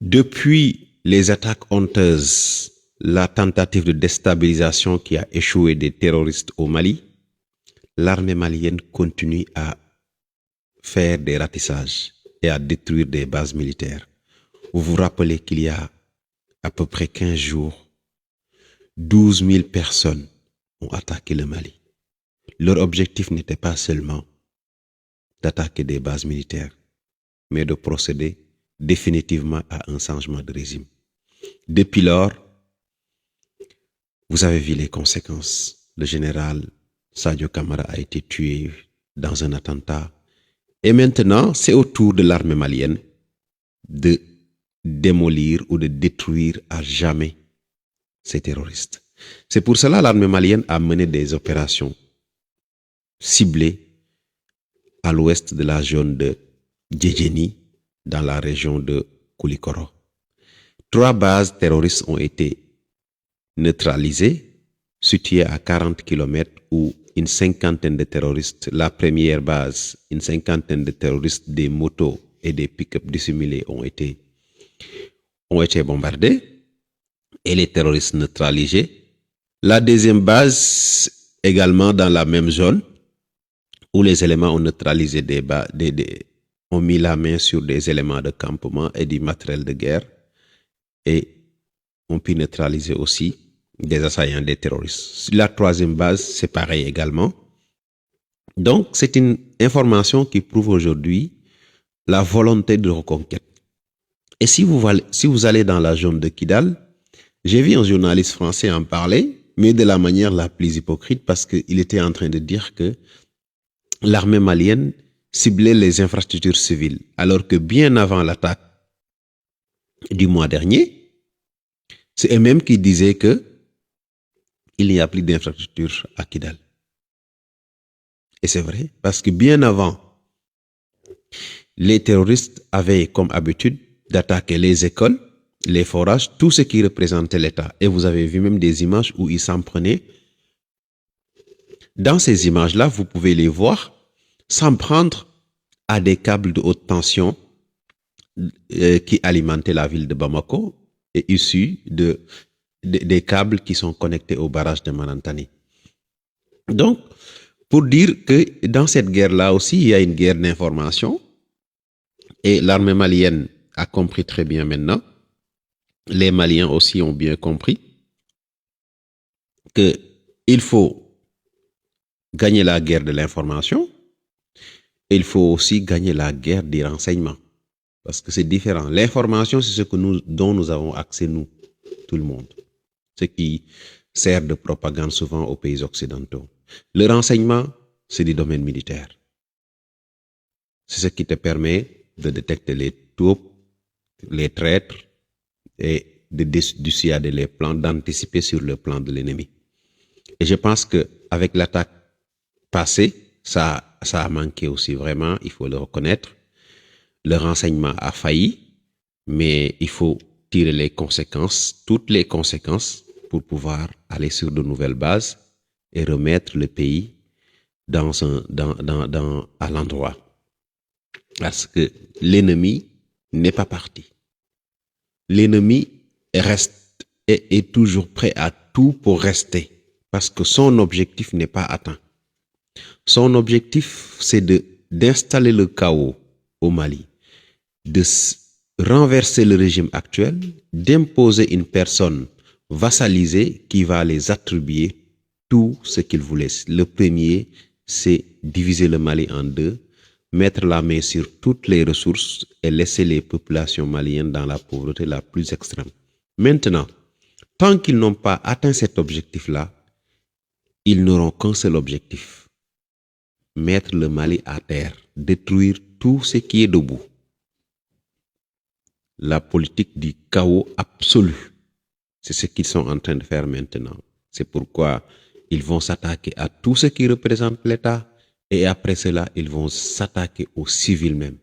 Depuis les attaques honteuses, la tentative de déstabilisation qui a échoué des terroristes au Mali, l'armée malienne continue à faire des ratissages et à détruire des bases militaires. Vous vous rappelez qu'il y a à peu près 15 jours, 12 000 personnes ont attaqué le Mali. Leur objectif n'était pas seulement d'attaquer des bases militaires, mais de procéder définitivement à un changement de régime. Depuis lors, vous avez vu les conséquences. Le général Sadio Camara a été tué dans un attentat. Et maintenant, c'est au tour de l'armée malienne de démolir ou de détruire à jamais ces terroristes. C'est pour cela que l'armée malienne a mené des opérations ciblées à l'ouest de la zone de Djedjeni, dans la région de Koulikoro. 3 bases terroristes ont été neutralisées, situées à 40 km où une cinquantaine de terroristes, la première base, une cinquantaine de terroristes, des motos et des pick-up dissimulés ont été bombardés et les terroristes neutralisés. La deuxième base, également dans la même zone, où les éléments ont neutralisé ont mis la main sur des éléments de campement et du matériel de guerre et ont pu neutraliser aussi des assaillants, des terroristes. La troisième base, c'est pareil également. Donc, c'est une information qui prouve aujourd'hui la volonté de reconquête. Et si vous allez dans la zone de Kidal, j'ai vu un journaliste français en parler, mais de la manière la plus hypocrite, parce qu'il était en train de dire que l'armée malienne ciblait les infrastructures civiles, alors que bien avant l'attaque du mois dernier, c'est eux-mêmes qui disaient que il n'y a plus d'infrastructures à Kidal. Et c'est vrai, parce que bien avant, les terroristes avaient comme habitude d'attaquer les écoles, les forages, tout ce qui représentait l'État. Et vous avez vu même des images où ils s'en prenaient. Dans ces images-là, vous pouvez les voir s'en prendre à des câbles de haute tension qui alimentaient la ville de Bamako et issus des câbles qui sont connectés au barrage de Manantani. Donc, pour dire que dans cette guerre-là aussi, il y a une guerre d'information et l'armée malienne a compris très bien maintenant. Les Maliens aussi ont bien compris qu'il faut gagner la guerre de l'information et il faut aussi gagner la guerre des renseignements. Parce que c'est différent. L'information, c'est ce dont nous avons accès, nous, tout le monde. Ce qui sert de propagande souvent aux pays occidentaux. Le renseignement, c'est du domaine militaire. C'est ce qui te permet de détecter les troupes, les traîtres et de dissuader les plans, d'anticiper sur le plan de l'ennemi. Et je pense qu'avec l'attaque passée, ça a manqué aussi vraiment, il faut le reconnaître. Le renseignement a failli, mais il faut tirer les conséquences, toutes les conséquences, pour pouvoir aller sur de nouvelles bases et remettre le pays à l'endroit. Parce que l'ennemi n'est pas parti. L'ennemi reste et est toujours prêt à tout pour rester, parce que son objectif n'est pas atteint. Son objectif, c'est d'installer le chaos au Mali, de renverser le régime actuel, d'imposer une personne vassalisée qui va les attribuer tout ce qu'ils voulaient. Le premier, c'est diviser le Mali en deux, mettre la main sur toutes les ressources et laisser les populations maliennes dans la pauvreté la plus extrême. Maintenant, tant qu'ils n'ont pas atteint cet objectif-là, ils n'auront qu'un seul objectif: mettre le Mali à terre, détruire tout ce qui est debout. La politique du chaos absolu, c'est ce qu'ils sont en train de faire maintenant. C'est pourquoi ils vont s'attaquer à tout ce qui représente l'État et après cela, ils vont s'attaquer aux civils même.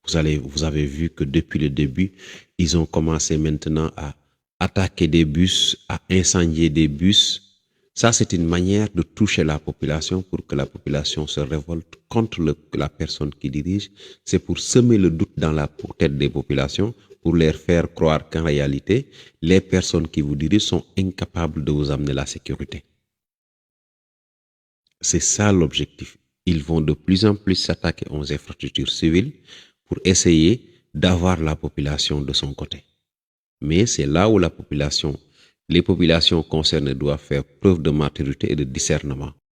Vous avez vu que depuis le début, ils ont commencé maintenant à attaquer des bus, à incendier des bus. Ça, c'est une manière de toucher la population pour que la population se révolte contre la personne qui dirige. C'est pour semer le doute dans la tête des populations, pour leur faire croire qu'en réalité, les personnes qui vous dirigent sont incapables de vous amener la sécurité. C'est ça l'objectif. Ils vont de plus en plus s'attaquer aux infrastructures civiles pour essayer d'avoir la population de son côté. Mais c'est là où les populations concernées doivent faire preuve de maturité et de discernement.